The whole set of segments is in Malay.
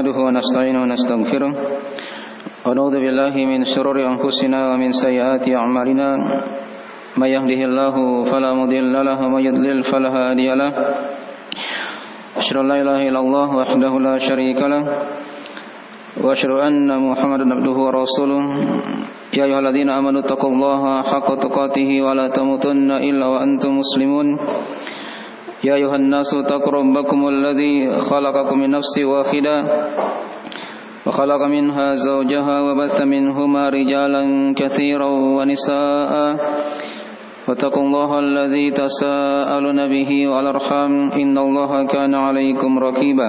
نحمده ونستعينه ونستغفره ونعوذ بالله من شرور أنفسنا ومن سيئات أعمالنا من يهده الله فلا مضل له ومن يضلل فلا هادي له أشهد أن لا إله إلا الله وحده لا شريك له وأشهد أن محمدا عبده ورسوله يا أيها الذين آمنوا اتقوا الله حق تقاته ولا تموتن إلا وأنتم مسلمون يا أيها الناس اتقوا ربكم الذي خلقكم من نفس واحدة وخلق منها زوجها وبث منهما رجالا كثيرا ونساء واتقوا الله الذي تساءلون به والأرحام إن الله كان عليكم رقيبا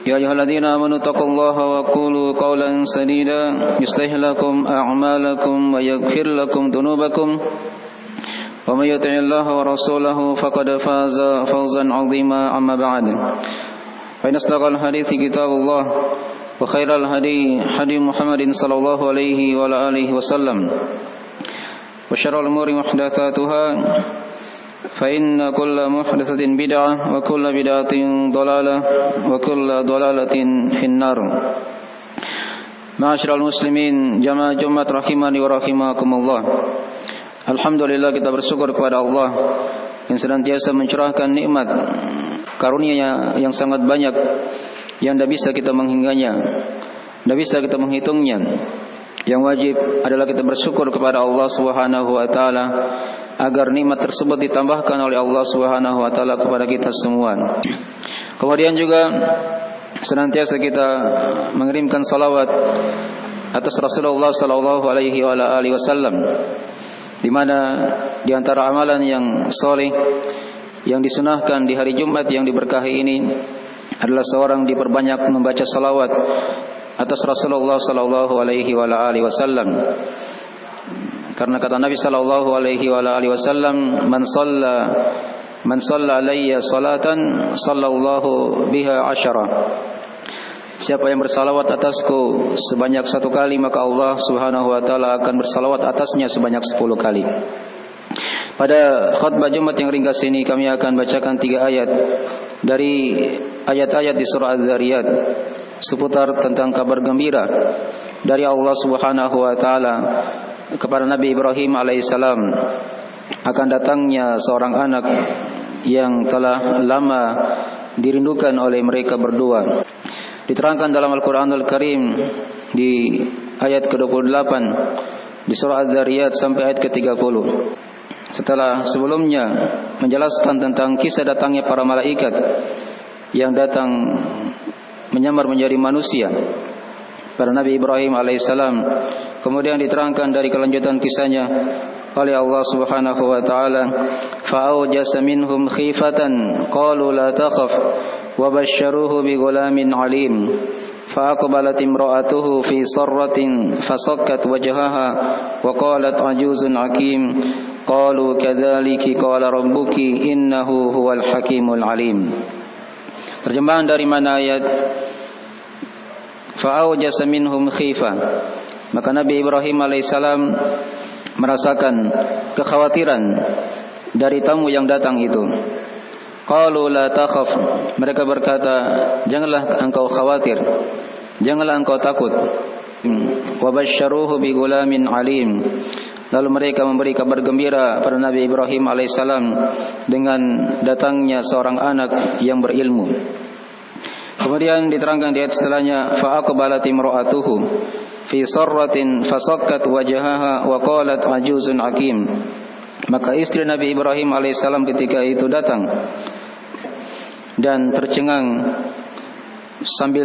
يا أيها الذين آمنوا اتقوا الله وقولوا قولا سديدا يصلح لكم أعمالكم ويغفر لكم ذنوبكم ومن يطع الله ورسوله فقد فاز فوزا عظيما أما بعد فإن أصدق الحديث كتاب الله وخير الهدي هدي محمد صلى الله عليه وعلى آله وسلم وشر الأمور محدثاتها فإن كل محدثة بدعة وكل بدعة ضلالة وكل ضلالة في النار. Ma'asyiral muslimin jamaah Jumat rahimani wa rahimakumullah. Alhamdulillah, kita bersyukur kepada Allah yang senantiasa mencurahkan nikmat karunia yang sangat banyak yang tidak bisa kita menghinganya, tidak bisa kita menghitungnya. Yang wajib adalah kita bersyukur kepada Allah Subhanahu wa taala agar nikmat tersebut ditambahkan oleh Allah Subhanahu wa taala kepada kita semua. Kemudian juga senantiasa kita mengirimkan salawat atas Rasulullah sallallahu alaihi wasallam, di mana di antara amalan yang soleh yang disunahkan di hari Jumat yang diberkahi ini adalah seorang diperbanyak membaca salawat atas Rasulullah sallallahu alaihi wasallam. Karena kata Nabi sallallahu alaihi wasallam, man shalla alayya salatan sallallahu biha asyara. Siapa yang bersalawat atasku sebanyak 1 kali, maka Allah Subhanahu wa taala akan bersalawat atasnya sebanyak 10 kali. Pada khutbah Jumat yang ringkas ini kami akan bacakan 3 ayat dari ayat-ayat di surah Az-Zariyat seputar tentang kabar gembira dari Allah Subhanahu wa taala kepada Nabi Ibrahim alaihissalam akan datangnya seorang anak yang telah lama dirindukan oleh mereka berdua. Diterangkan dalam Al-Quranul Karim di ayat ke-28 di surah Az-Zariyat sampai ayat ke-30. Setelah sebelumnya menjelaskan tentang kisah datangnya para malaikat yang datang menyamar menjadi manusia pada Nabi Ibrahim alaihissalam, kemudian diterangkan dari kelanjutan kisahnya oleh Allah Subhanahu wa taala, fa'awjasa minhum khifatan qalu la takhaf wa basyaruhu bi ghulamin alim fa'aqbalat imra'atuhu fi sarratin fasakkat wajhaha wa qalat ajuzun hakim qalu kadzalika qala rabbuki innahu huwal hakimul alim. Terjemahan dari mana ayat fa'awjasa minhum khifa, maka Nabi Ibrahim alaihissalam merasakan kekhawatiran dari tamu yang datang itu. Qalu la takhaf, mereka berkata, janganlah engkau khawatir, janganlah engkau takut. Wa basyaruhu bi ghulamin alim, lalu mereka memberi kabar gembira pada Nabi Ibrahim alaihissalam dengan datangnya seorang anak yang berilmu. Kemudian diterangkan di ayat setelahnya, fa aqbalat imra'atuhu fi sarratin fasakkat wajhaha wa qalat ajuzun hakim. Maka istri Nabi Ibrahim alaihissalam ketika itu datang dan tercengang sambil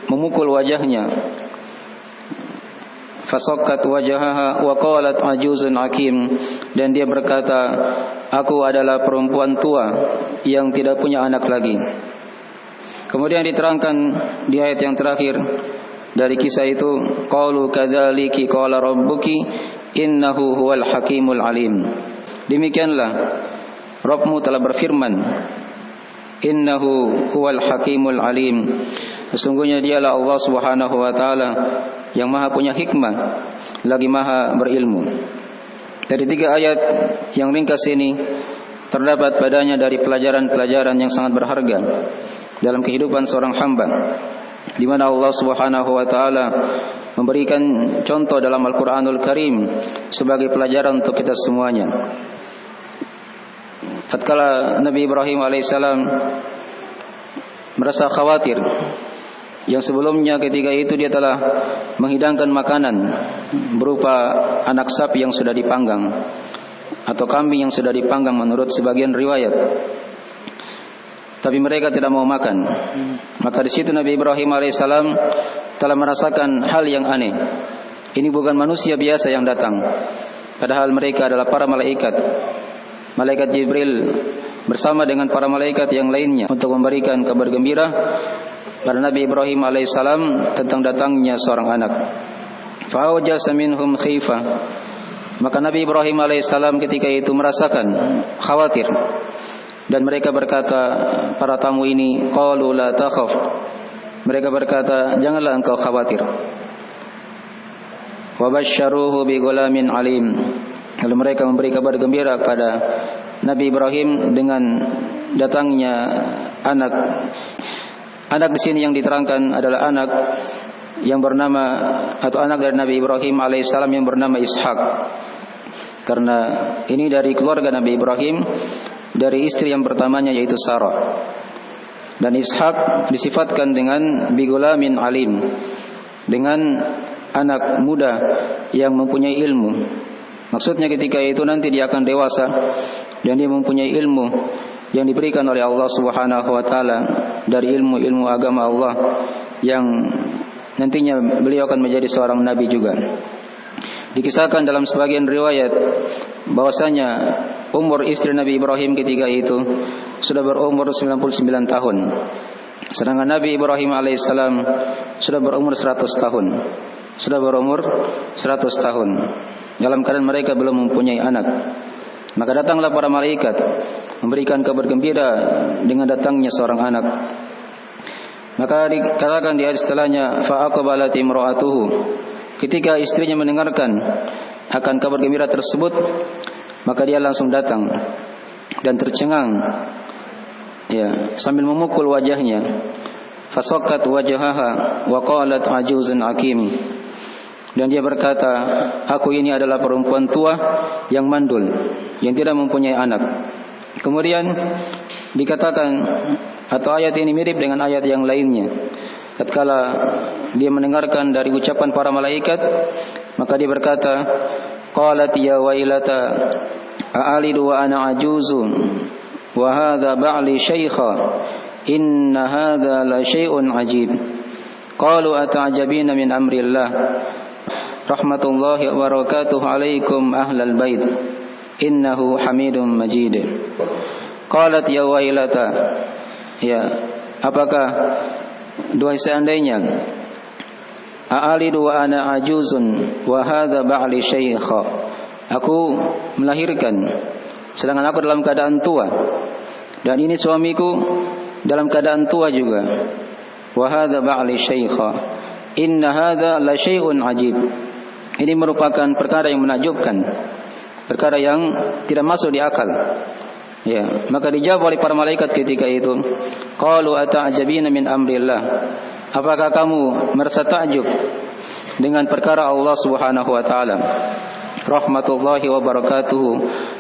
memukul wajahnya. Fasakkat wajhaha wa qalat ajuzun hakim, dan dia berkata, aku adalah perempuan tua yang tidak punya anak lagi. Kemudian diterangkan di ayat yang terakhir dari kisah itu, qalu kadzalika qala rabbuki innahu huwal hakimul alim. Demikianlah Rabbmu telah berfirman, innahu huwal hakimul alim, sesungguhnya dialah Allah Subhanahu wa taala yang maha punya hikmah lagi maha berilmu. Dari 3 ayat yang ringkas ini terdapat padanya dari pelajaran-pelajaran yang sangat berharga dalam kehidupan seorang hamba, di mana Allah Subhanahu wa taala memberikan contoh dalam Al-Qur'anul Karim sebagai pelajaran untuk kita semuanya. Tatkala Nabi Ibrahim alaihissalam merasa khawatir, yang sebelumnya ketika itu dia telah menghidangkan makanan berupa anak sapi yang sudah dipanggang atau kambing yang sudah dipanggang menurut sebagian riwayat, tapi mereka tidak mau makan. Maka di situ Nabi Ibrahim alaihissalam telah merasakan hal yang aneh. Ini bukan manusia biasa yang datang, padahal mereka adalah para malaikat. Malaikat Jibril bersama dengan para malaikat yang lainnya untuk memberikan kabar gembira pada Nabi Ibrahim alaihissalam tentang datangnya seorang anak. Fa'awjasa minhum khifah. Maka Nabi Ibrahim alaihissalam ketika itu merasakan khawatir, dan mereka berkata, para tamu ini, qalu la takhaf. Mereka berkata, janganlah engkau khawatir. Wa basyaruhu bi ghulamin alim. Lalu mereka memberi kabar gembira kepada Nabi Ibrahim dengan datangnya anak. Anak di sini yang diterangkan adalah anak yang bernama, atau anak dari Nabi Ibrahim alaihissalam yang bernama Ishak. Karena ini dari keluarga Nabi Ibrahim, dari istri yang pertamanya yaitu Sarah. Dan Ishak disifatkan dengan bigulamin alim, dengan anak muda yang mempunyai ilmu. Maksudnya ketika itu nanti dia akan dewasa dan dia mempunyai ilmu yang diberikan oleh Allah Subhanahu wa taala dari ilmu-ilmu agama Allah, yang nantinya beliau akan menjadi seorang nabi juga. Dikisahkan dalam sebagian riwayat bahwasanya umur istri Nabi Ibrahim ketika itu sudah berumur 99 tahun. Sedangkan Nabi Ibrahim alaihissalam sudah berumur 100 tahun. Sudah berumur 100 tahun. Dalam keadaan mereka belum mempunyai anak. Maka datanglah para malaikat memberikan kabar gembira dengan datangnya seorang anak. Maka dikatakan di ayat setelahnya, fa'aqbalat imra'atuhu. Ketika istrinya mendengarkan akan kabar gembira tersebut, maka dia langsung datang dan tercengang, ya, sambil memukul wajahnya. Fasaqat wajhaha wa qalat ajuzun akim. Dan dia berkata, aku ini adalah perempuan tua yang mandul, yang tidak mempunyai anak. Kemudian dikatakan, atau ayat ini mirip dengan ayat yang lainnya. Tatkala dia mendengarkan dari ucapan para malaikat, maka dia berkata, qalat ya wailata a'alidu wa ana ajuzun wa hadha ba'li shaykha inna hadha la syai'un ajib. Qalu ata'jabina min amrillah rahmatullahi wa barakatuhu alaikum ahlal bait innahu hamidum majid. Qalat ya wailata, ya, apakah duhai seandainya, a'alidu wa ana ajuzun wa hadha ba'li syaikha, aku melahirkan sedangkan aku dalam keadaan tua dan ini suamiku dalam keadaan tua juga. Wa hadha ba'li syaikha inna hadha la syai'un ajib. Ini merupakan perkara yang menakjubkan, perkara yang tidak masuk di akal. Ya, maka dijawab oleh para malaikat ketika itu, qalu ata'jabina min amrillah. Apakah kamu merasa takjub dengan perkara Allah Subhanahu wa taala? Rahmatullahi wa barakatuhu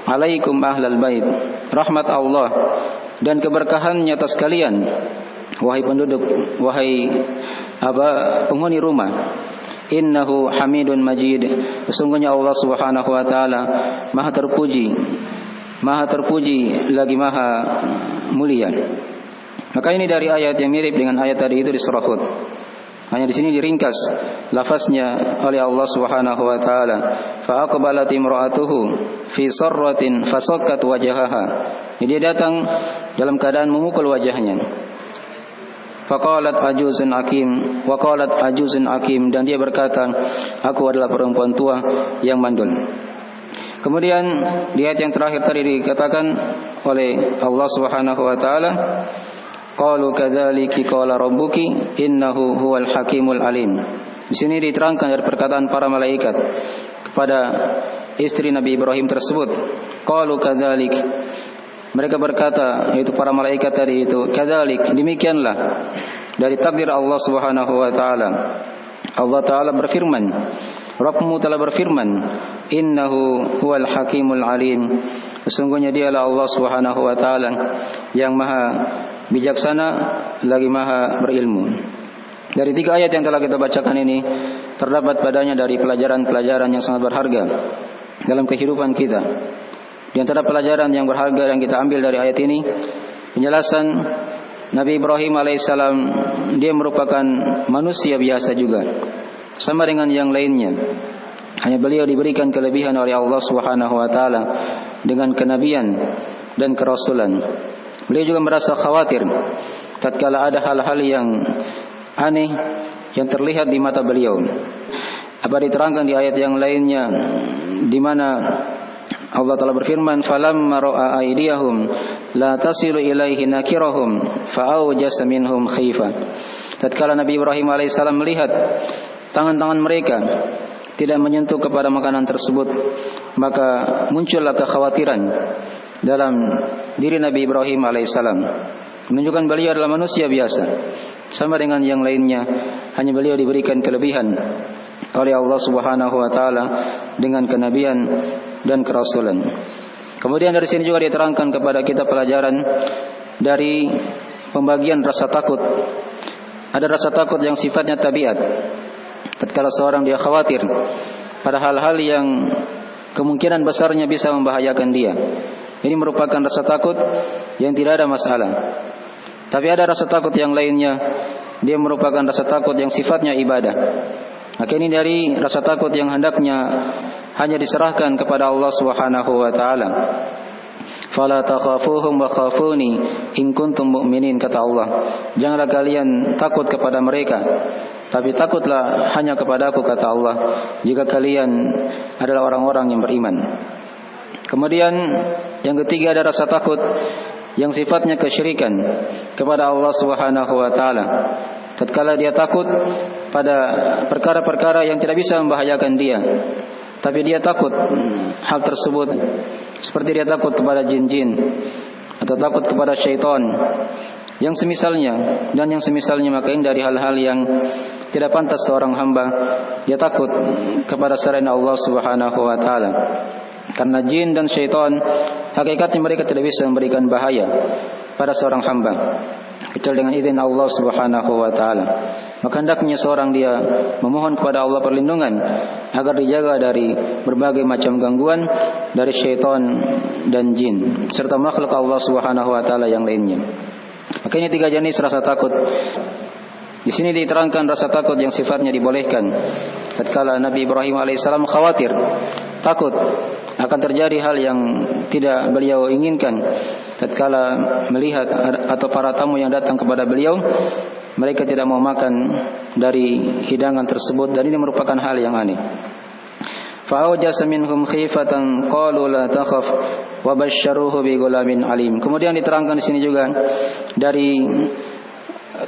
alaikum ahlal bait. Rahmat Allah dan keberkahannya atas kalian wahai penduduk, wahai penghuni rumah. Innahu hamidun majid. Sesungguhnya Allah Subhanahu wa taala Maha terpuji, Maha terpuji lagi Maha mulia. Maka ini dari ayat yang mirip dengan ayat tadi itu di surah Hud. Hanya di sini diringkas lafaznya oleh Allah Subhanahu wa taala. Fa aqbalat imra'atuhu fi sarratin fasakkat wajhaha. Dia datang dalam keadaan memukul wajahnya. Faqalat ajuzun akim wa qalat ajuzun akim, dan dia berkata, aku adalah perempuan tua yang mandul. Kemudian di ayat yang terakhir tadi dikatakan oleh Allah Subhanahu wa taala, qalu kadzalika qala rabbuki innahu huwal hakimul alim. Di sini diterangkan dari perkataan para malaikat kepada istri Nabi Ibrahim tersebut, qalu kadzalik, Mereka berkata, yaitu para malaikat tadi itu, kadzalik, demikianlah dari takdir Allah Subhanahu wa taala. Allah taala berfirman, Rabbmu telah berfirman, innahu huwal hakimul alim. Sesungguhnya dialah Allah Subhanahu wa taala yang maha bijaksana lagi maha berilmu. Dari 3 ayat yang telah kita bacakan ini terdapat padanya dari pelajaran-pelajaran yang sangat berharga dalam kehidupan kita. Di antara pelajaran yang berharga yang kita ambil dari ayat ini, penjelasan Nabi Ibrahim alaihissalam, dia merupakan manusia biasa juga, sama dengan yang lainnya. Hanya beliau diberikan kelebihan oleh Allah Subhanahu wa taala dengan kenabian dan kerasulan. Beliau juga merasa khawatir tatkala ada hal-hal yang aneh yang terlihat di mata beliau. Apa diterangkan di ayat yang lainnya, di mana Allah telah berfirman, falamma ra'a aydiyahum la tasilu ilaihi nakirahum fa'awjasa minhum khifa. Tatkala Nabi Ibrahim alaihissalam melihat tangan-tangan mereka tidak menyentuh kepada makanan tersebut, maka muncullah kekhawatiran dalam diri Nabi Ibrahim alaihissalam. Menunjukkan beliau adalah manusia biasa, sama dengan yang lainnya, hanya beliau diberikan kelebihan oleh Allah Subhanahu wa taala dengan kenabian dan kerasulan. Kemudian dari sini juga diterangkan kepada kita pelajaran dari pembagian rasa takut. Ada rasa takut yang sifatnya tabiat. Tatkala seorang dia khawatir pada hal-hal yang kemungkinan besarnya bisa membahayakan dia. Ini merupakan rasa takut yang tidak ada masalah. Tapi ada rasa takut yang lainnya, dia merupakan rasa takut yang sifatnya ibadah. Maka ini dari rasa takut yang hendaknya hanya diserahkan kepada Allah Subhanahu wa taala. Fala takhafuhum wa khafuni in kuntum mu'minin, kata Allah. Janganlah kalian takut kepada mereka, tapi takutlah hanya kepada Aku, kata Allah, jika kalian adalah orang-orang yang beriman. Kemudian yang ketiga ada rasa takut yang sifatnya kesyirikan kepada Allah Subhanahu wa taala. Tatkala dia takut pada perkara-perkara yang tidak bisa membahayakan dia, tapi dia takut hal tersebut, seperti dia takut kepada jin-jin atau takut kepada syaitan yang semisalnya dan yang semisalnya. Maka ini dari hal-hal yang tidak pantas seorang hamba dia takut kepada selain Allah Subhanahu wa taala. Karena jin dan syaitan hakikatnya mereka tidak bisa memberikan bahaya pada seorang hamba kecuali dengan izin Allah Subhanahu wa taala. Maka hendaknya seorang dia memohon kepada Allah perlindungan agar dijaga dari berbagai macam gangguan dari syaitan dan jin serta makhluk Allah Subhanahu wa taala yang lainnya. Maka ini 3 jenis rasa takut. Di sini diterangkan rasa takut yang sifatnya dibolehkan. Tatkala Nabi Ibrahim alaihissalam khawatir, takut akan terjadi hal yang tidak beliau inginkan. Tatkala melihat atau para tamu yang datang kepada beliau, mereka tidak mau makan dari hidangan tersebut, dan ini merupakan hal yang aneh. Fa'awjasa minhum khifatan qalu la takhaf wa basyaruhu bi ghulamin alim. Kemudian diterangkan di sini juga dari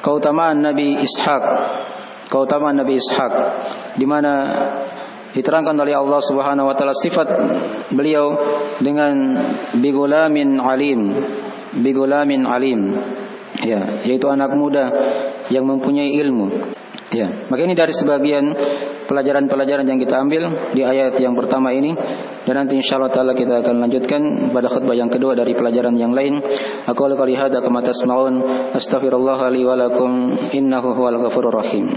keutamaan Nabi Ishak, di mana diterangkan oleh Allah Subhanahu wa taala sifat beliau dengan bigulamin alim, ya, yaitu anak muda yang mempunyai ilmu. Ya, maka ini dari sebagian pelajaran-pelajaran yang kita ambil di ayat yang pertama ini, dan nanti insyaallah taala kita akan lanjutkan pada khutbah yang kedua dari pelajaran yang lain. Aqulu qouli hadza kama tasma'un, astaghfirullah li wa lakum innahu huwal ghafurur rahim.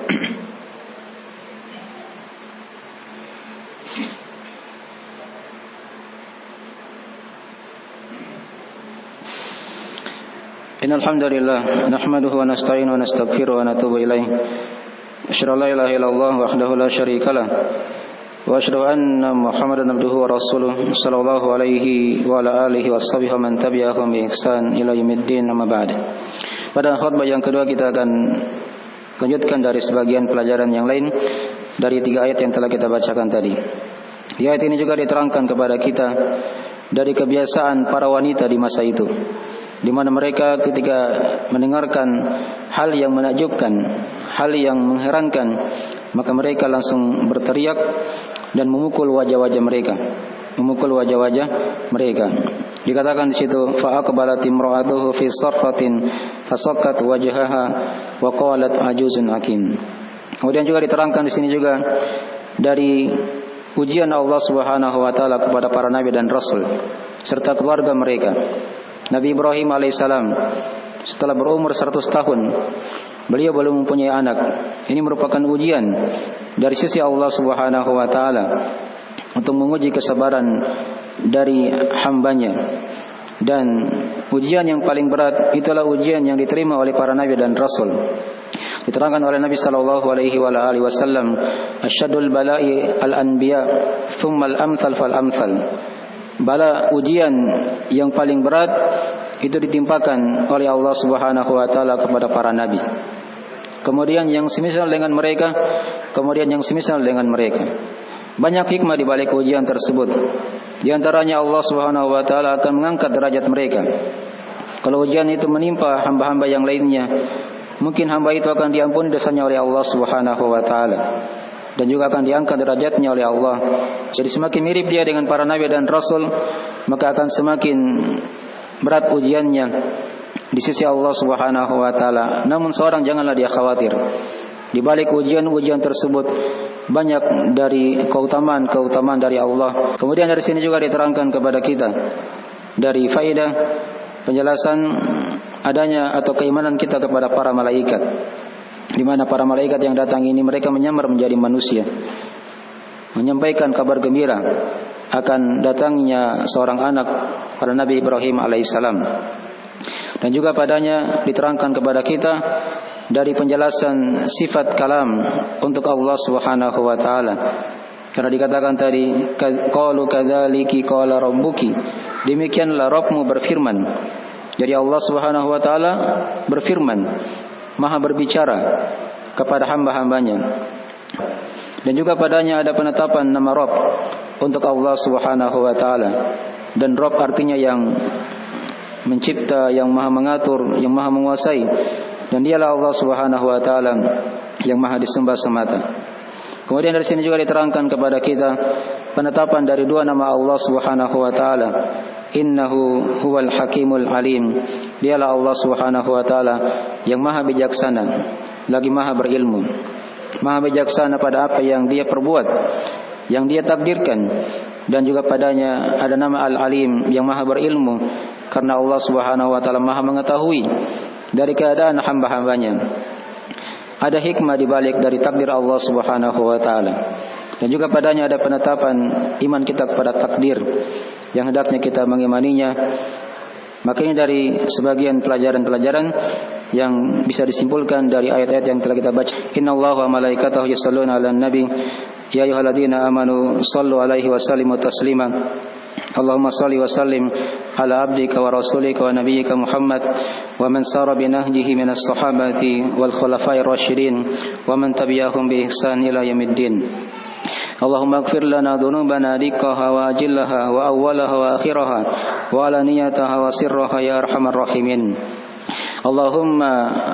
Innal hamdalillah nahmaduhu wa nasta'inu wa nastaghfiruhu wa natubu ilaih. Asyhadu an la ilaha illallah wahdahu la syarikalah wa asyhadu anna Muhammadan abduhu wa rasuluh sallallahu alaihi wa ala alihi washabihi man tabi'ahum bi ihsan ila yaumiddin, amma ba'd. Pada khutbah yang kedua kita akan lanjutkan dari sebagian pelajaran yang lain dari 3 ayat yang telah kita bacakan tadi. Di ayat ini juga diterangkan kepada kita dari kebiasaan para wanita di masa itu, di mana mereka ketika mendengarkan hal yang menakjubkan, hal yang mengherankan, maka mereka langsung berteriak dan memukul wajah-wajah mereka. Dikatakan di situ fa aqbalat imra'atuhu fi sarfatin fasakkat wajhaha wa qalat ajuzun hakim. Kemudian juga diterangkan di sini juga dari ujian Allah Subhanahu wa taala kepada para nabi dan rasul serta keluarga mereka. Nabi Ibrahim alaihissalam setelah berumur 100 tahun beliau belum mempunyai anak. Ini merupakan ujian dari sisi Allah Subhanahu wa taala untuk menguji kesabaran dari hambanya. Dan ujian yang paling berat itulah ujian yang diterima oleh para nabi dan rasul. Diterangkan oleh Nabi sallallahu alaihi wasallam, asyadul bala'i al-anbiya thumma al-amthal fal-amthal. Bala ujian yang paling berat itu ditimpakan oleh Allah Subhanahu wa taala kepada para nabi. Kemudian yang semisal dengan mereka, kemudian yang semisal dengan mereka. Banyak hikmah di balik ujian tersebut. Di antaranya Allah Subhanahu wa taala akan mengangkat derajat mereka. Kalau ujian itu menimpa hamba-hamba yang lainnya, mungkin hamba itu akan diampuni dosanya oleh Allah Subhanahu wa taala dan juga akan diangkat derajatnya oleh Allah. Jadi semakin mirip dia dengan para nabi dan rasul, maka akan semakin berat ujiannya di sisi Allah Subhanahu wa taala. Namun seorang janganlah dia khawatir. Di balik ujian-ujian tersebut banyak dari keutamaan dari Allah. Kemudian dari sini juga diterangkan kepada kita dari faedah penjelasan adanya atau keimanan kita kepada para malaikat, di mana para malaikat yang datang ini mereka menyamar menjadi manusia, menyampaikan kabar gembira akan datangnya seorang anak pada Nabi Ibrahim alaihissalam. Dan juga padanya diterangkan kepada kita dari penjelasan sifat kalam untuk Allah Subhanahu wa taala. Karena dikatakan tadi qalu kadzaliki qala rabbuki, demikianlah Rabbmu berfirman. Jadi Allah Subhanahu wa taala berfirman, Maha berbicara kepada hamba-hambanya. Dan juga padanya ada penetapan nama Rabb untuk Allah Subhanahu wa taala. Dan Rabb artinya yang mencipta, yang Maha mengatur, yang Maha menguasai. Dan dialah Allah Subhanahu wa taala yang Maha disembah semata. Kemudian dari sini juga diterangkan kepada kita penetapan dari dua nama Allah Subhanahu wa taala. Innahu huwal hakimul alim. Dialah Allah Subhanahu wa taala yang Maha bijaksana, lagi Maha berilmu. Maha bijaksana pada apa yang Dia perbuat, yang Dia takdirkan. Dan juga padanya ada nama Al-Alim yang Maha berilmu, karena Allah Subhanahu wa taala Maha mengetahui dari keadaan hamba-hambanya. Ada hikmah di balik dari takdir Allah Subhanahu wa taala. Dan juga padanya ada penetapan iman kita kepada takdir yang hendaknya kita mengimaninya. Makanya dari sebagian pelajaran-pelajaran yang bisa disimpulkan dari ayat-ayat yang telah kita baca. Innallaha wa malaikatahu yusholluna 'alan nabi ya ayyuhalladzina amanu shallu 'alaihi wa sallimu taslima. Allahumma salli wa sallim ala abdika wa rasulika wa nabiyyika Muhammad wa man sara bi nahjihi minas sahabati wal khulafa'ir rasyidin wa man tabi'ahum bi ihsan ila yaumiddin. Allahumma ighfir lana dhunubana dikkaha wa ajillaha wa awwalaha wa akhiraha wa alaniyataha wa sirraha ya arhamar rahimin. Allahumma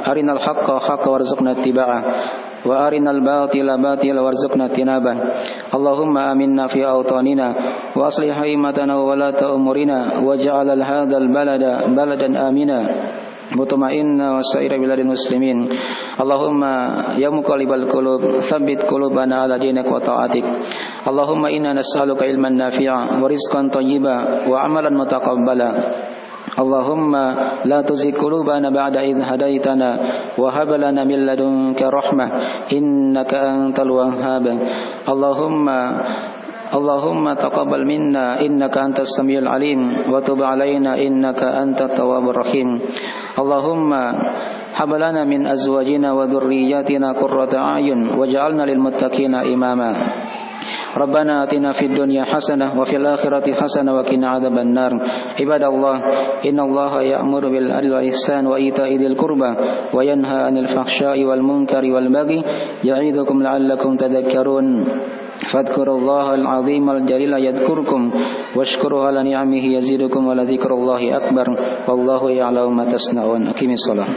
arinal haqqa haqqan warzuqna ittiba'ah wa arinal batila batila warzuqna tinabah. Allahumma aminna fi awtanina wa aslih haimatana wa walata umurina waj'al hadzal balada baladan amina mutma'inna wa sa'ira biladil muslimin. Allahumma ya muqallibal qulub tsabbit qulubana ala dinik wa ta'atik. Allahumma inna nas'aluka ilman nafi'a wa rizqan thayyiba wa amalan mutaqabbala. Allahumma la tuzigh qulubana ba'da idh hadaitana wa hab lana min ladunka rahmah innaka antal wahhab. Allahumma taqabbal minna innaka antas samiul alim wa tub alaina innaka antat tawwabur rahim. Allahumma hab lana min azwajina wa dhurriyyatina qurrata a'yun waj'alna lil muttaqina imama. Rabbana atina fid dunya hasanah wa fil akhirati hasanah wa qina adzaban nar. Ibadallah, innallaha ya'muru bil adli wal ihsan wa ita'i dzil qurba wa yanha 'anil fahsya'i wal munkari wal baghi ya'idukum la'allakum tadhakkarun. Fadhkurullaha al-'azim al-jalil yadhkurkum washkuruhu 'ala ni'amihi yazidukum wa la dzikrullahi akbar wallahu ya'lamu ma tasna'un. Aqimis shalah.